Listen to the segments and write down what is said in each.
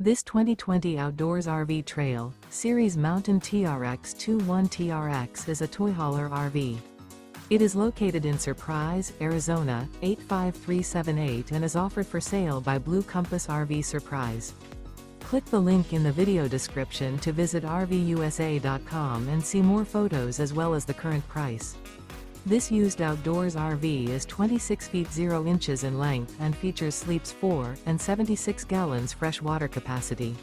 This 2020 Outdoors RV Trail Series Mountain TRX-21 TRX is a toy hauler RV. It is located in Surprise, Arizona, 85378 and is offered for sale by Blue Compass RV Surprise. Click the link in the video description to visit RVUSA.com and see more photos as well as the current price. This used outdoors RV is 26 feet 0 inches in length and features sleeps 4 and 76 gallons fresh water capacity.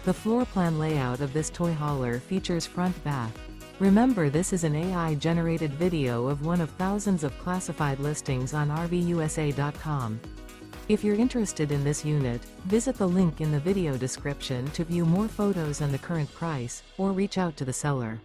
The floor plan layout of this toy hauler features front bath. Remember, this is an AI-generated video of one of thousands of classified listings on RVUSA.com. If you're interested in this unit, visit the link in the video description to view more photos and the current price, or reach out to the seller.